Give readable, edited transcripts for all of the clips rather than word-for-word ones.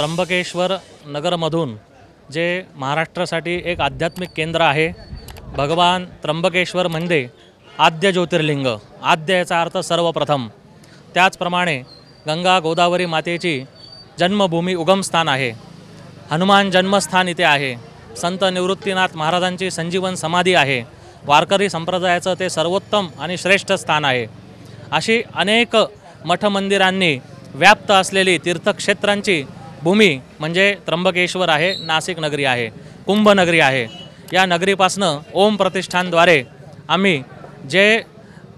त्र्यंबकेश्वर नगरमधून जे महाराष्ट्रासाठी एक आध्यात्मिक केंद्र आहे, भगवान त्र्यंबकेश्वर म्हणजे आद्य ज्योतिर्लिंग, आद्य याचा अर्थ सर्वप्रथम। त्याचप्रमाणे गंगा गोदावरी मातेची जन्मभूमी उगमस्थान आहे, हनुमान जन्मस्थान इथे आहे, संत निवृत्तीनाथ महाराजांची संजीवन समाधी आहे, वारकरी संप्रदायाचं ते सर्वोत्तम आणि श्रेष्ठ स्थान आहे। अशी अनेक मठ मंदिरांनी व्याप्त असलेली तीर्थक्षेत्रांची भूमी म्हणजे त्र्यंबकेश्वर आहे, नाशिक नगरी आहे, कुंभनगरी आहे। या नगरीपासनं ओम प्रतिष्ठानद्वारे आम्ही जे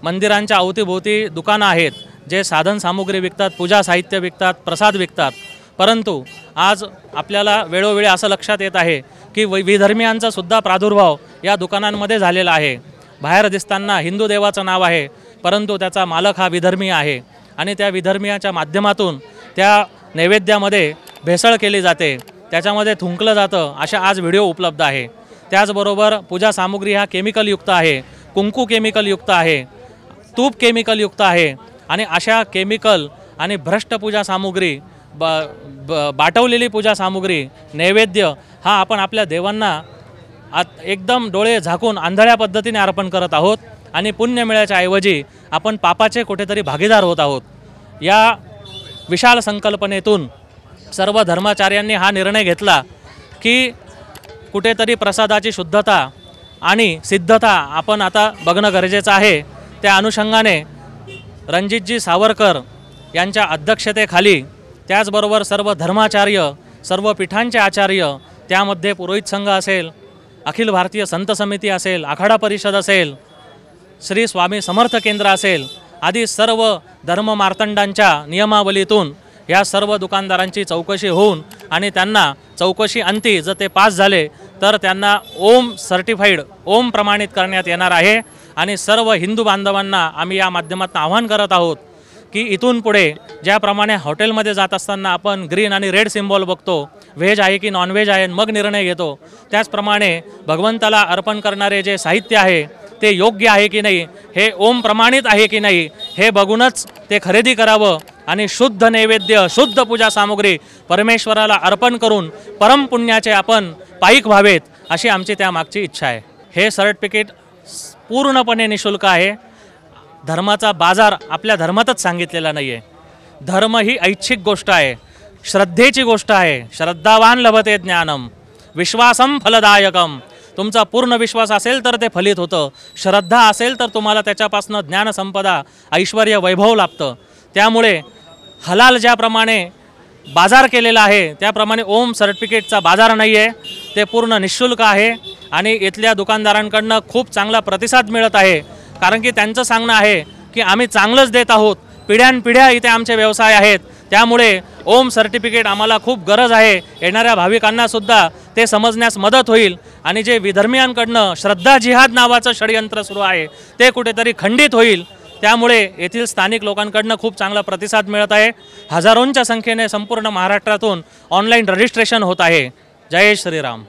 मंदिरांच्या अवतीभोवती दुकानं आहेत, जे साधन सामुग्री विकतात, पूजा साहित्य विकतात, प्रसाद विकतात, परंतु आज आपल्याला वेळोवेळी असं लक्षात येत आहे की विधर्मीयांचा सुद्धा प्रादुर्भाव या दुकानांमध्ये झालेला आहे। बाहेर दिसताना हिंदू देवाचं नाव आहे, परंतु त्याचा मालक हा विधर्मी आहे आणि त्या विधर्मीयाच्या माध्यमातून त्या नैवेद्यामध्ये भेसळ केली जाते, त्याच्यामध्ये थुंकलं जातं, अशा आज व्हिडिओ उपलब्ध आहे। त्याचबरोबर पूजा सामुग्री हा केमिकलयुक्त आहे, कुंकू केमिकलयुक्त आहे, तूप केमिकलयुक्त आहे आणि अशा केमिकल आणि भ्रष्ट पूजा सामुग्री बाटवलेली पूजा सामुग्री नैवेद्य हा आपण आपल्या देवांना एकदम डोळे झाकून आंधळ्या पद्धतीने अर्पण करत आहोत आणि पुण्य मिळायच्या ऐवजी आपण पापाचे कुठेतरी भागीदार होत आहोत। या विशाल संकल्पनेतून सर्व धर्माचार्यांनी हा निर्णय घेतला की कुठेतरी प्रसादाची शुद्धता आणि सिद्धता आपण आता बघणं गरजेचं आहे। त्या अनुषंगाने रणजितजी सावरकर यांच्या अध्यक्षतेखाली त्याचबरोबर सर्व धर्माचार्य, सर्व पीठांचे आचार्य, त्यामध्ये पुरोहित संघ असेल, अखिल भारतीय संत समिती असेल, आखाडा परिषद असेल, श्री स्वामी समर्थ केंद्र असेल, आदी सर्व धर्म मार्तंडांच्या नियमावलीतून या सर्व दुकानदारांची चौकशी होऊन आणि त्यांना चौकशी अंती जर ते पास झाले तर त्यांना ओम सर्टिफाईड, ओम प्रमाणित करण्यात येणार आहे। आणि सर्व हिंदू बांधवांना आम्ही या माध्यमातून आवाहन करत आहोत की इथून पुढे ज्याप्रमाणे हॉटेलमध्ये जात असताना आपण ग्रीन आणि रेड सिम्बॉल बघतो, व्हेज आहे की नॉनव्हेज आहे मग निर्णय घेतो, त्याचप्रमाणे भगवंताला अर्पण करणारे जे साहित्य आहे ते योग्य आहे की नाही, हे ओम प्रमाणित आहे की नाही हे बघूनच ते खरेदी करावं आणि शुद्ध नैवेद्य, शुद्ध पूजा सामुग्री परमेश्वराला अर्पण करून परमपुण्याचे आपण पाईक व्हावेत अशी आमची त्यामागची इच्छा आहे। हे सर्टिफिकेट पूर्णपणे निशुल्क आहे। धर्माचा बाजार आपल्या धर्मातच सांगितलेला नाही आहे। धर्म ही ऐच्छिक गोष्ट आहे, श्रद्धेची गोष्ट आहे। श्रद्धावान लभते ज्ञानम विश्वासम फलदायकम। तुमचा पूर्ण विश्वास असेल तर ते फलित होतं, श्रद्धा असेल तर तुम्हाला त्याच्यापासून ज्ञानसंपदा, ऐश्वर्य, वैभव लाभतं। त्यामुळे हलाल ज्याप्रमाणे बाजार केलेला आहे त्याप्रमाणे ओम सर्टिफिकेटचा बाजार नाही आहे, ते पूर्ण निःशुल्क आहे आणि इथल्या दुकानदारांकडनं खूप चांगला प्रतिसाद मिळत आहे। कारण की त्यांचं सांगणं आहे की आम्ही चांगलंच देत आहोत, पिढ्यानपिढ्या इथे आमचे व्यवसाय आहेत, त्यामुळे ओम सर्टिफिकेट आम्हाला खूप गरज आहे। येणाऱ्या भाविकांनासुद्धा ते समजण्यास मदत होईल आणि जे विधर्मीयांकडनं श्रद्धा जिहाद नावाचं षडयंत्र सुरू आहे ते कुठेतरी खंडित होईल। त्यामुळे येथील स्थानिक लोकांकडनं खूप चांगला प्रतिसाद मिळत आहे। हजारोंच्या संख्येने संपूर्ण महाराष्ट्रातून ऑनलाईन रजिस्ट्रेशन होत आहे। जय श्रीराम।